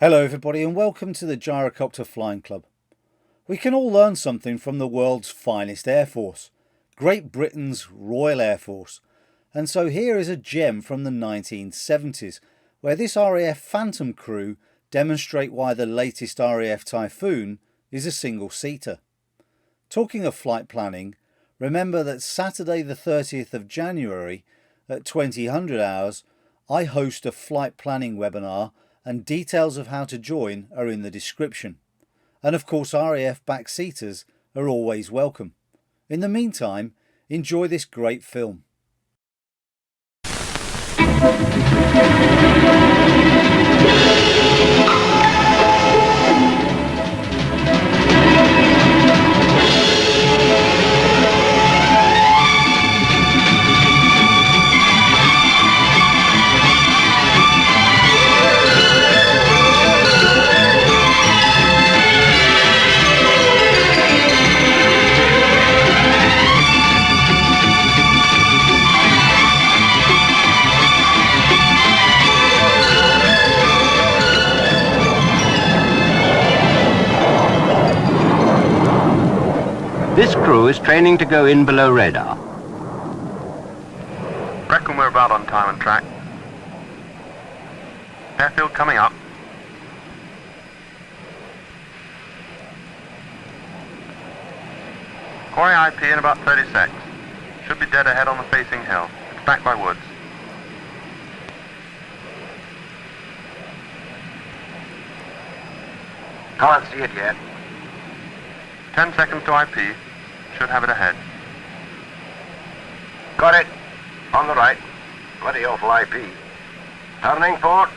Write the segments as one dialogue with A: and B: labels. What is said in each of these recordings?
A: Hello everybody and welcome to the Gyrocopter Flying Club. We can all learn something from the world's finest Air Force, Great Britain's Royal Air Force. And so here is a gem from the 1970s, where this RAF Phantom crew demonstrate why the latest RAF Typhoon is a single-seater. Talking of flight planning, remember that Saturday the 30th of January at 2000 hours, I host a flight planning webinar, and details of how to join are in the description. And of course RAF backseaters are always welcome. In the meantime, enjoy this great film.
B: This crew is training to go in below radar.
C: Reckon we're about on time and track. Airfield coming up. Quarry IP in about 30 secs. Should be dead ahead on the facing hill. It's backed by woods.
B: Can't see it yet.
C: 10 seconds to IP. Should have it ahead.
B: Got it. On the right. Bloody awful IP. Turning port.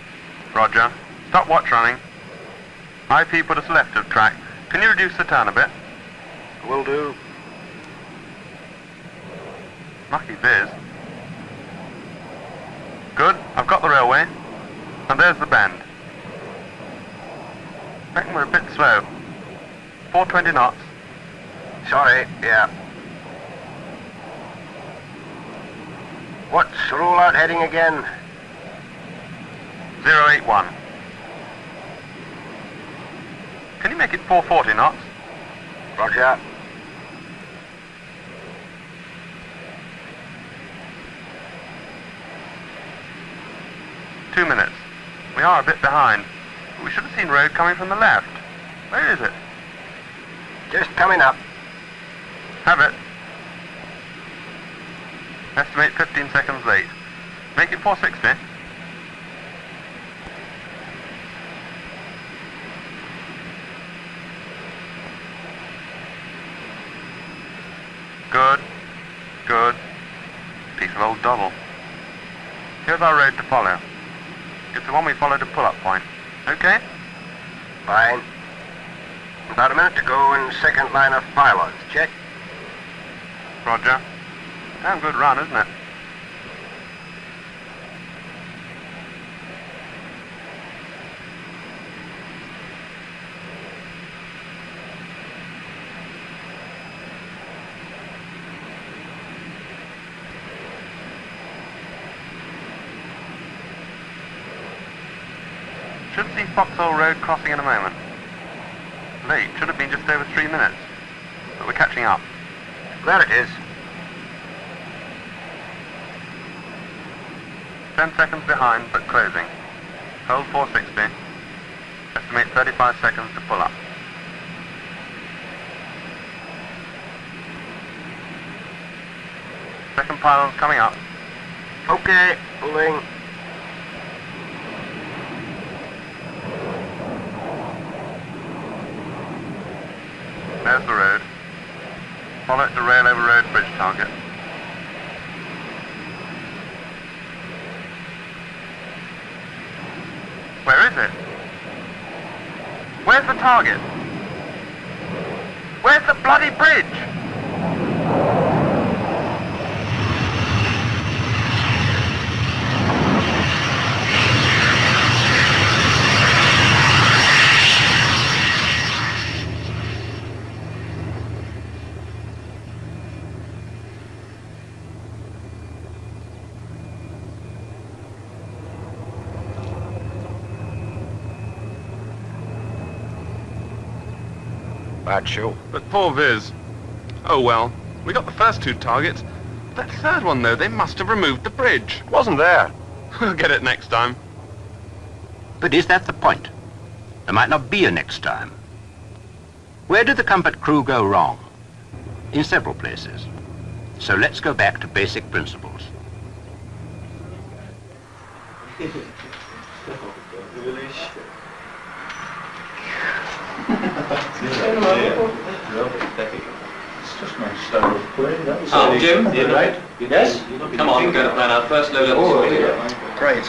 C: Roger. Stop watch running. IP put us left of track. Can you reduce the turn a bit?
B: Will do.
C: Lucky biz. Good. I've got the railway. And there's the bend. Reckon we're a bit slow. 420 knots.
B: Sorry, yeah. What's rollout heading again?
C: 081. Can you make it 440 knots?
B: Roger.
C: Two minutes. We are a bit behind. But we should have seen road coming from the left. Where is it?
B: Just coming up.
C: Have it. Estimate 15 seconds late. Make it 460. Good. Good. Piece of old double. Here's our road to follow. It's the one we followed to pull-up point. Okay?
B: Fine. About a minute to go in second line of pylons. Check.
C: Roger. Damn good run, isn't it? Should see Foxhole Road crossing in a moment. Late, should have been just over 3 minutes. But we're catching up.
B: There it is.
C: 10 seconds behind, but closing. Hold 460. Estimate 35 seconds to pull up. Second pylon's coming up.
B: Okay, pulling.
C: There's the road. Follow it to rail over road bridge target. Where is it? Where's the target? Where's the bloody bridge?
B: Bad show.
C: But poor Viz. Oh well, we got the first 2 targets. That third one though, they must have removed the bridge.
B: Wasn't there.
C: We'll get it next time.
D: But is that the point? There might not be a next time. Where did the comfort crew go wrong? In several places. So let's go back to basic principles.
E: Oh, Jim, right? Yes? Come on, we're going to plan our first low-level sortie.
B: Great.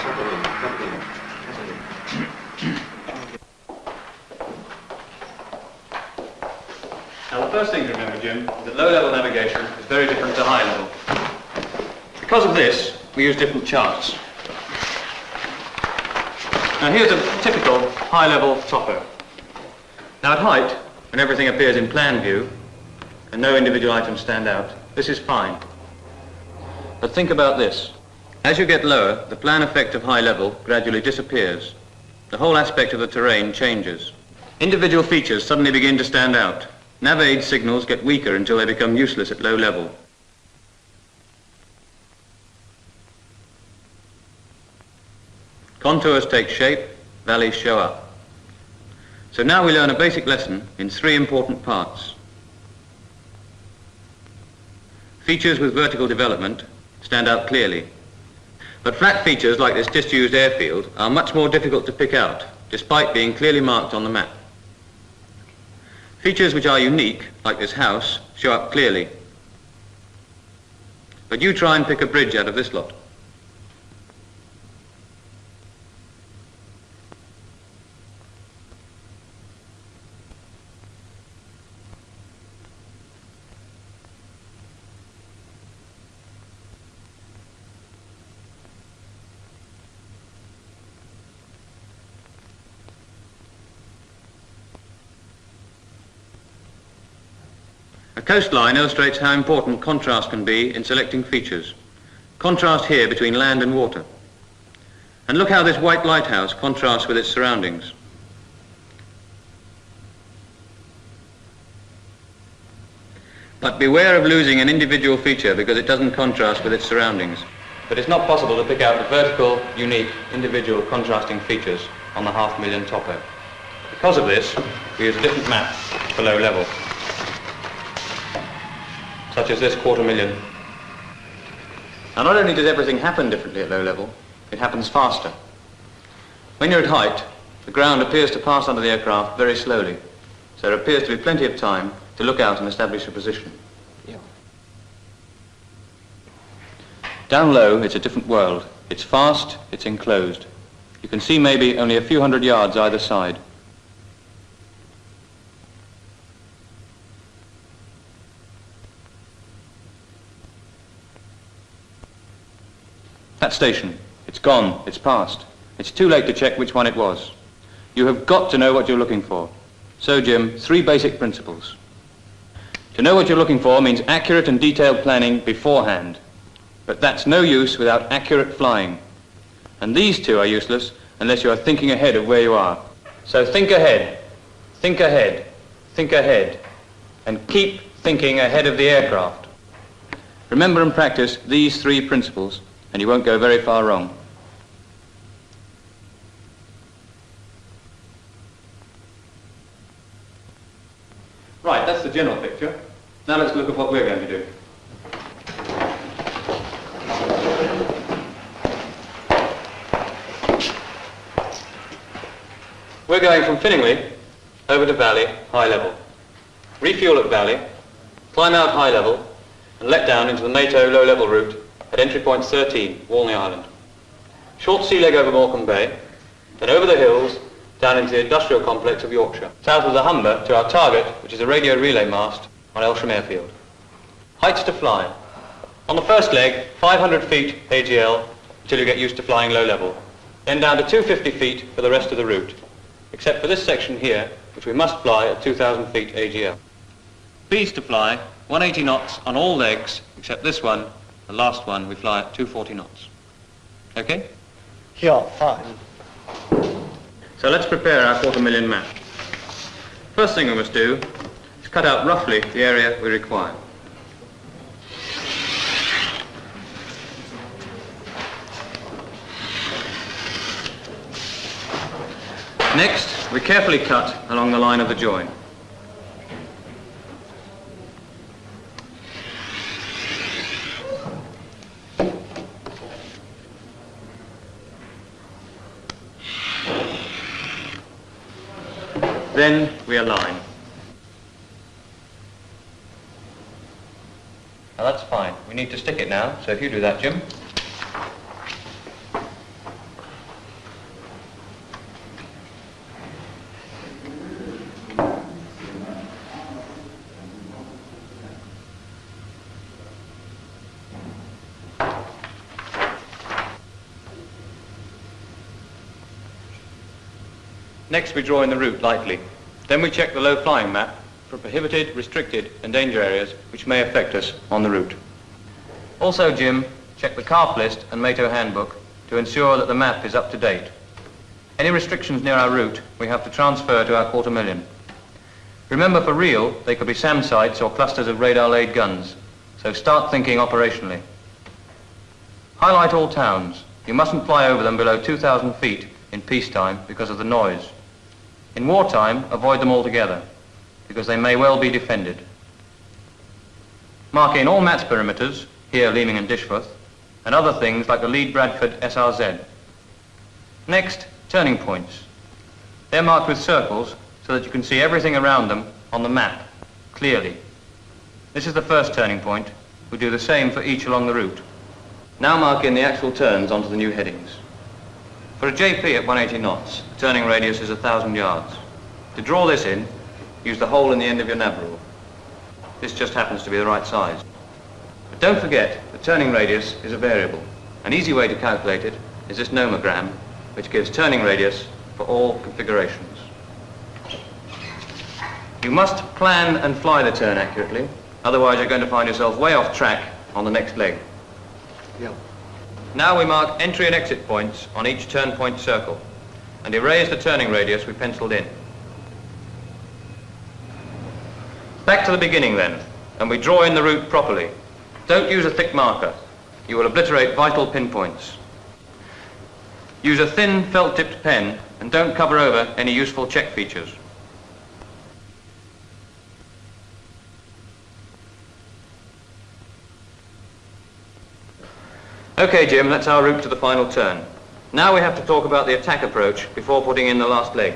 E: Now, the first thing to remember, Jim, is that low-level navigation is very different to high-level. Because of this, we use different charts. Now, here's a typical high-level topo. Now, at height, when everything appears in plan view, and no individual items stand out, this is fine. But think about this. As you get lower, the plan effect of high level gradually disappears. The whole aspect of the terrain changes. Individual features suddenly begin to stand out. Nav aid signals get weaker until they become useless at low level. Contours take shape, valleys show up. So now we learn a basic lesson in 3 important parts. Features with vertical development stand out clearly. But flat features like this disused airfield are much more difficult to pick out, despite being clearly marked on the map. Features which are unique, like this house, show up clearly. But you try and pick a bridge out of this lot. A coastline illustrates how important contrast can be in selecting features. Contrast here between land and water. And look how this white lighthouse contrasts with its surroundings. But beware of losing an individual feature because it doesn't contrast with its surroundings. But it's not possible to pick out the vertical, unique, individual contrasting features on the 500,000 topo. Because of this, we use a different map for low level, such as this 250,000. Now, not only does everything happen differently at low level, it happens faster. When you're at height, the ground appears to pass under the aircraft very slowly, so there appears to be plenty of time to look out and establish a position. Yeah. Down low, it's a different world. It's fast, it's enclosed. You can see maybe only a few hundred yards either side. That station, it's gone, it's past. It's too late to check which one it was. You have got to know what you're looking for. So, Jim, 3 basic principles. To know what you're looking for means accurate and detailed planning beforehand. But that's no use without accurate flying. And these 2 are useless unless you are thinking ahead of where you are. So think ahead, think ahead, think ahead, and keep thinking ahead of the aircraft. Remember and practice these 3 principles, and you won't go very far wrong. Right, that's the general picture. Now let's look at what we're going to do. We're going from Finningley over to Valley, high level. Refuel at Valley, climb out high level, and let down into the NATO low level route at entry point 13, Walney Island. Short sea leg over Morecambe Bay, then over the hills, down into the industrial complex of Yorkshire. South of the Humber to our target, which is a radio relay mast on Elsham Airfield. Heights to fly. On the first leg, 500 feet AGL until you get used to flying low level. Then down to 250 feet for the rest of the route, except for this section here, which we must fly at 2,000 feet AGL. Speeds to fly, 180 knots on all legs, except this one. The last one, we fly at 240 knots. Okay?
F: Yeah, fine.
E: So let's prepare our 250,000 map. First thing we must do cut out roughly the area we require. Next, we carefully cut along the line of the join. Then we align. Now that's fine. We need to stick it now, so if you do that, Jim. Next we draw in the route lightly. Then we check the low-flying map for prohibited, restricted and danger areas which may affect us on the route. Also, Jim, check the CARF list and NATO handbook to ensure that the map is up to date. Any restrictions near our route we have to transfer to our quarter-million. Remember, for real, they could be SAM sites or clusters of radar-laid guns, so start thinking operationally. Highlight all towns. You mustn't fly over them below 2,000 feet in peacetime because of the noise. In wartime, avoid them altogether, because they may well be defended. Mark in all MATS perimeters, here Leeming and Dishforth, and other things like the Lead Bradford SRZ. Next, turning points. They're marked with circles so that you can see everything around them on the map, clearly. This is the first turning point. We do the same for each along the route. Now mark in the actual turns onto the new headings. For a JP at 180 knots, the turning radius is 1,000 yards. To draw this in, use the hole in the end of your nav rule. This just happens to be the right size. But don't forget, the turning radius is a variable. An easy way to calculate it is this nomogram, which gives turning radius for all configurations. You must plan and fly the turn accurately, otherwise you're going to find yourself way off track on the next leg.
F: Yeah.
E: Now we mark entry and exit points on each turn point circle and erase the turning radius we penciled in. Back to the beginning then, and we draw in the route properly. Don't use a thick marker. You will obliterate vital pinpoints. Use a thin felt-tipped pen and don't cover over any useful check features. Okay, Jim, that's our route to the final turn. Now we have to talk about the attack approach before putting in the last leg.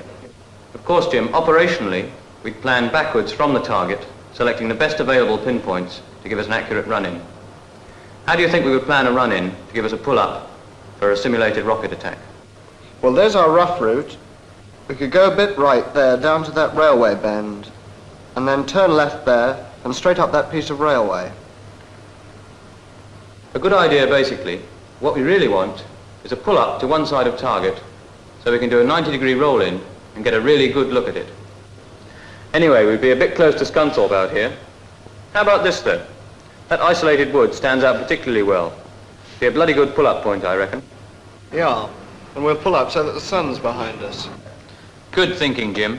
E: Of course, Jim, operationally, we plan backwards from the target, selecting the best available pinpoints to give us an accurate run-in. How do you think we would plan a run-in to give us a pull-up for a simulated rocket attack?
F: Well, there's our rough route. We could go a bit right there, down to that railway bend, and then turn left there and straight up that piece of railway.
E: A good idea, basically. What we really want is a pull-up to one side of target so we can do a 90-degree roll-in and get a really good look at it. Anyway, we'd be a bit close to Scunthorpe out here. How about this, though? That isolated wood stands out particularly well. Be a bloody good pull-up point, I reckon.
F: Yeah, and we'll pull up so that the sun's behind us.
E: Good thinking, Jim.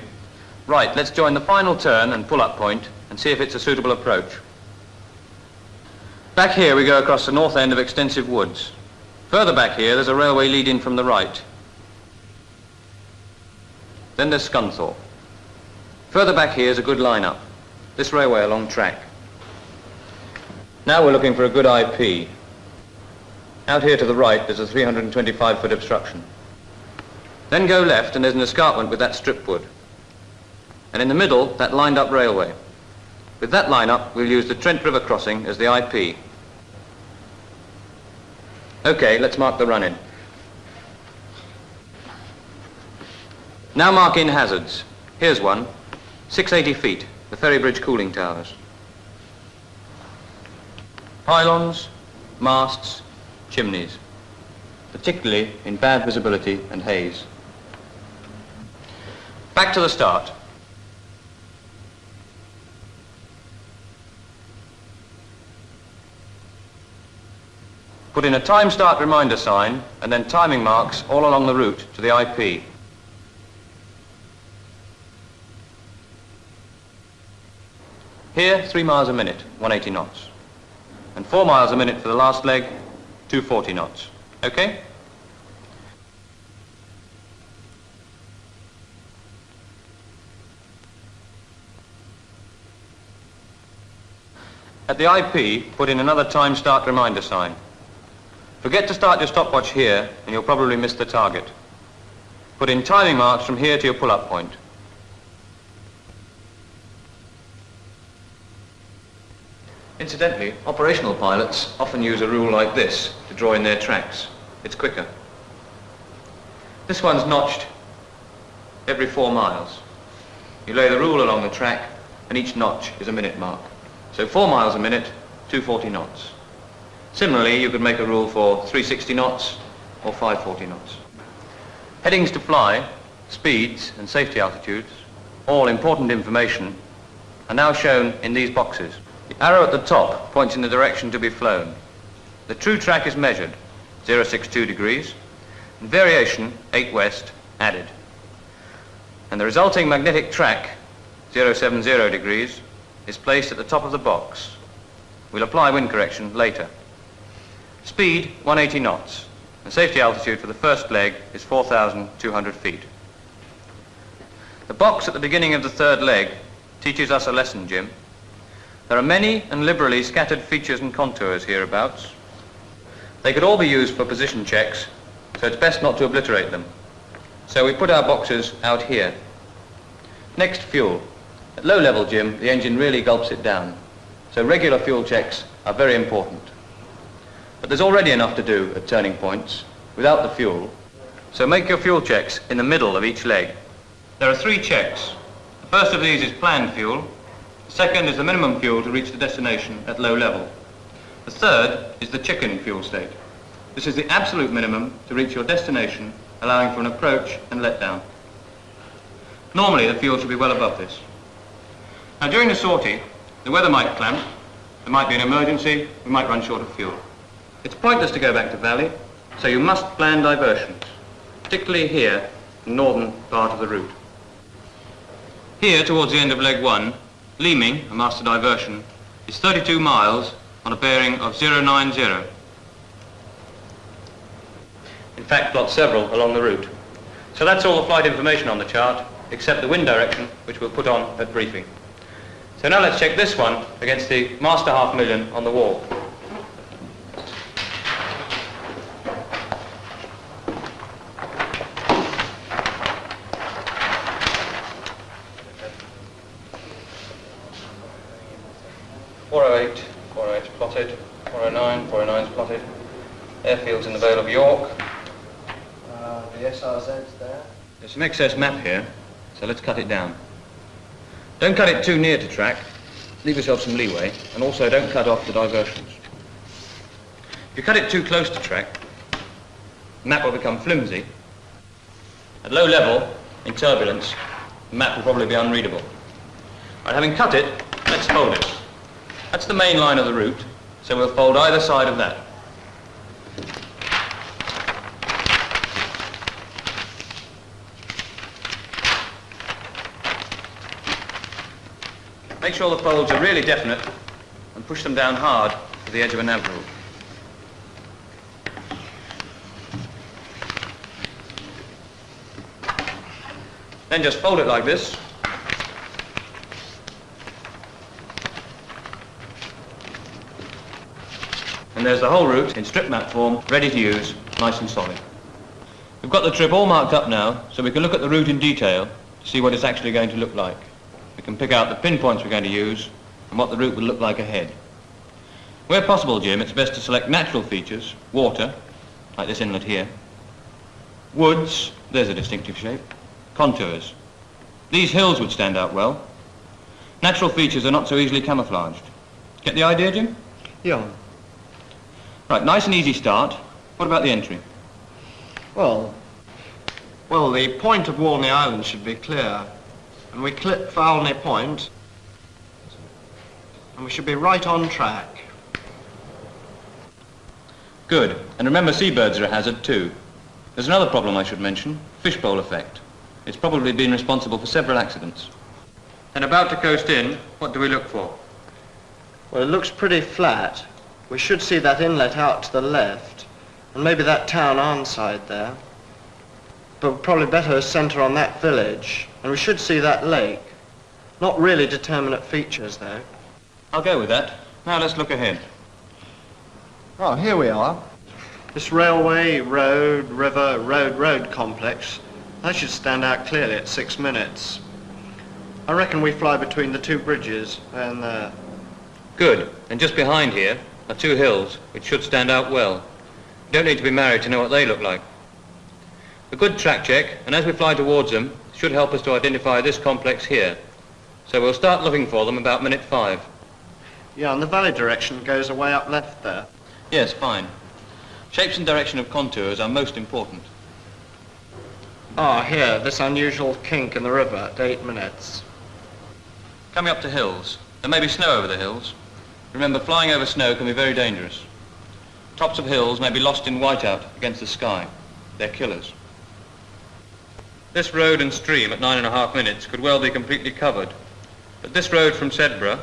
E: Right, let's join the final turn and pull-up point and see if it's a suitable approach. Back here we go across the north end of extensive woods. Further back here there's a railway lead-in from the right. Then there's Scunthorpe. Further back here is a good line-up. This railway along track. Now we're looking for a good IP. Out here to the right there's a 325-foot obstruction. Then go left and there's an escarpment with that strip wood. And in the middle, that lined-up railway. With that line-up, we'll use the Trent River crossing as the IP. Okay, let's mark the run-in. Now mark in hazards. Here's one, 680 feet, the ferry bridge cooling towers. Pylons, masts, chimneys, particularly in bad visibility and haze. Back to the start. Put in a time start reminder sign and then timing marks all along the route to the IP. Here, 3 miles a minute, 180 knots. And 4 miles a minute for the last leg, 240 knots. Okay? At the IP, put in another time start reminder sign. Forget to start your stopwatch here, and you'll probably miss the target. Put in timing marks from here to your pull-up point. Incidentally, operational pilots often use a rule like this to draw in their tracks. It's quicker. This one's notched every 4 miles. You lay the rule along the track, and each notch is a minute mark. So 4 miles a minute, 240 knots. Similarly, you could make a rule for 360 knots or 540 knots. Headings to fly, speeds and safety altitudes, all important information, are now shown in these boxes. The arrow at the top points in the direction to be flown. The true track is measured, 062 degrees, and variation, 8 west, added. And the resulting magnetic track, 070 degrees, is placed at the top of the box. We'll apply wind correction later. Speed, 180 knots. The safety altitude for the first leg is 4,200 feet. The box at the beginning of the third leg teaches us a lesson, Jim. There are many and liberally scattered features and contours hereabouts. They could all be used for position checks, so it's best not to obliterate them. So we put our boxes out here. Next, fuel. At low level, Jim, the engine really gulps it down. So regular fuel checks are very important. But there's already enough to do at turning points without the fuel. So make your fuel checks in the middle of each leg. There are 3 checks. The first of these is planned fuel. The second is the minimum fuel to reach the destination at low level. The third is the chicken fuel state. This is the absolute minimum to reach your destination, allowing for an approach and letdown. Normally, the fuel should be well above this. Now, during the sortie, the weather might clamp, there might be an emergency, we might run short of fuel. It's pointless to go back to valley, so you must plan diversions, particularly here, the northern part of the route. Here, towards the end of leg 1, Leeming, a master diversion, is 32 miles on a bearing of 090. In fact, plot several along the route. So that's all the flight information on the chart, except the wind direction, which we'll put on at briefing. So now let's check this one against the master half-million on the wall. .408's plotted, 409's plotted. Airfields in the Vale of York.
F: The SRZ's there.
E: There's some excess map here, so let's cut it down. Don't cut it too near to track. Leave yourself some leeway, and also don't cut off the diversions. If you cut it too close to track, the map will become flimsy. At low level, in turbulence, the map will probably be unreadable. Right, having cut it, let's fold it. That's the main line of the route, so we'll fold either side of that. Make sure the folds are really definite and push them down hard to the edge of a nav rule. Then just fold it like this. And there's the whole route in strip map form, ready to use, nice and solid. We've got the trip all marked up now, so we can look at the route in detail to see what it's actually going to look like. We can pick out the pinpoints we're going to use and what the route will look like ahead. Where possible, Jim, it's best to select natural features, water, like this inlet here, woods, there's a distinctive shape, contours. These hills would stand out well. Natural features are not so easily camouflaged. Get the idea, Jim?
F: Yeah.
E: Right, nice and easy start. What about the entry?
F: Well, the point of Walney Island should be clear. And we clip Foulney Point, and we should be right on track.
E: Good. And remember, seabirds are a hazard too. There's another problem I should mention, fishbowl effect. It's probably been responsible for several accidents. And about to coast in, what do we look for?
F: Well, it looks pretty flat. We should see that inlet out to the left, and maybe that town arm side there. But we're probably better centre on that village, and we should see that lake. Not really determinate features, though.
E: I'll go with that. Now let's look ahead.
F: Oh, here we are. This railway, road, river, road complex, that should stand out clearly at 6 minutes. I reckon we fly between the two bridges and there.
E: Good. And just behind here are two hills, which should stand out well. You don't need to be married to know what they look like. A good track check, and as we fly towards them, should help us to identify this complex here. So we'll start looking for them about minute 5.
F: Yeah, and the valley direction goes away up left there.
E: Yes, fine. Shapes and direction of contours are most important.
F: Ah, here, this unusual kink in the river at 8 minutes.
E: Coming up to hills. There may be snow over the hills. Remember, flying over snow can be very dangerous. Tops of hills may be lost in whiteout against the sky. They're killers. This road and stream at 9.5 minutes could well be completely covered. But this road from Sedbergh,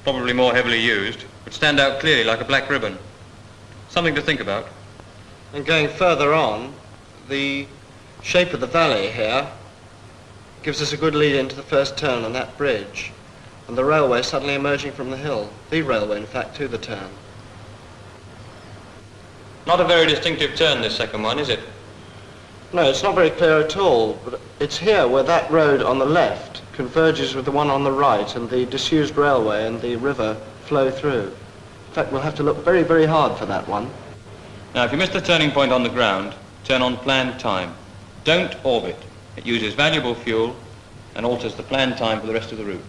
E: probably more heavily used, would stand out clearly like a black ribbon. Something to think about.
F: And going further on, the shape of the valley here gives us a good lead into the first turn on that bridge. And the railway suddenly emerging from the hill. The railway, in fact, to the turn.
E: Not a very distinctive turn, this second one, is it?
F: No, it's not very clear at all, but it's here where that road on the left converges with the one on the right, and the disused railway and the river flow through. In fact, we'll have to look very, very hard for that one.
E: Now, if you miss the turning point on the ground, turn on planned time. Don't orbit. It uses valuable fuel and alters the planned time for the rest of the route.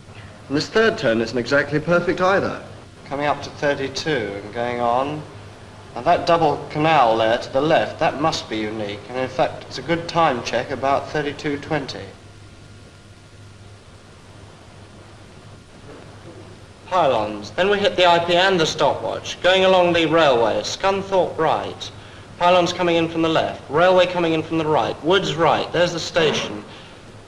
F: And this third turn isn't exactly perfect either. Coming up to 32 and going on. Now that double canal there to the left, that must be unique. And in fact, it's a good time check, about 32:20. Pylons. Then we hit the IP and the stopwatch. Going along the railway, Scunthorpe right. Pylons coming in from the left. Railway coming in from the right. Woods right. There's the station.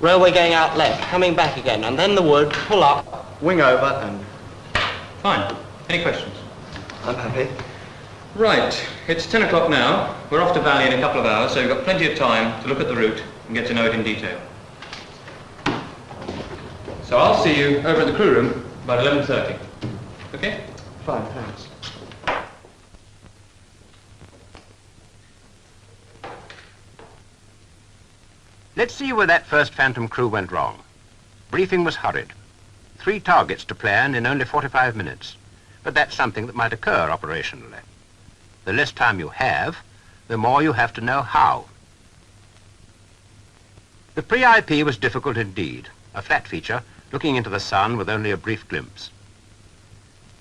F: Railway going out left, coming back again. And then the wood, pull up, wing over, and...
E: Fine. Any questions?
F: I'm happy.
E: Right. It's 10 o'clock now. We're off to Valley in a couple of hours, so we've got plenty of time to look at the route and get to know it in detail. So I'll see you over at the crew room about 11:30. Okay?
F: Fine, thanks.
D: Let's see where that first Phantom crew went wrong. Briefing was hurried. 3 targets to plan in only 45 minutes. But that's something that might occur operationally. The less time you have, the more you have to know how. The pre-IP was difficult indeed, a flat feature looking into the sun with only a brief glimpse.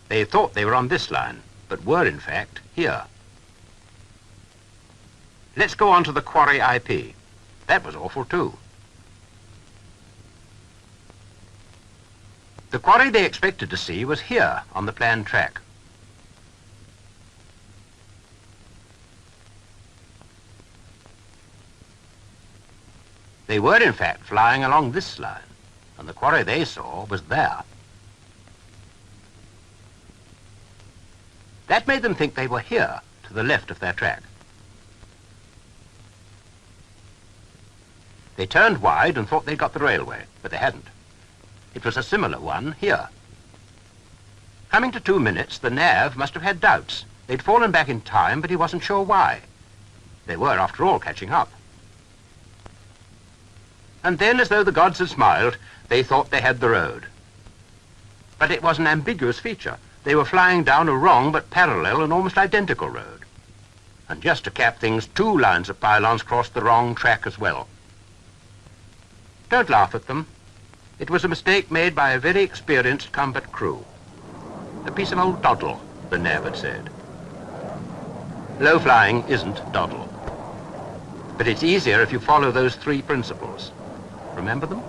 D: They thought they were on this line, but were in fact here. Let's go on to the quarry IP. That was awful too. The quarry they expected to see was here on the planned track. They were in fact flying along this line, and the quarry they saw was there. That made them think they were here, to the left of their track. They turned wide and thought they'd got the railway, but they hadn't. It was a similar one here. Coming to 2 minutes, the nav must have had doubts. They'd fallen back in time, but he wasn't sure why. They were, after all, catching up. And then, as though the gods had smiled, they thought they had the road. But it was an ambiguous feature. They were flying down a wrong but parallel and almost identical road. And just to cap things, 2 lines of pylons crossed the wrong track as well. Don't laugh at them. It was a mistake made by a very experienced combat crew. A piece of old dawdle, the nav had said. Low flying isn't dawdle. But it's easier if you follow those 3 principles. Remember them?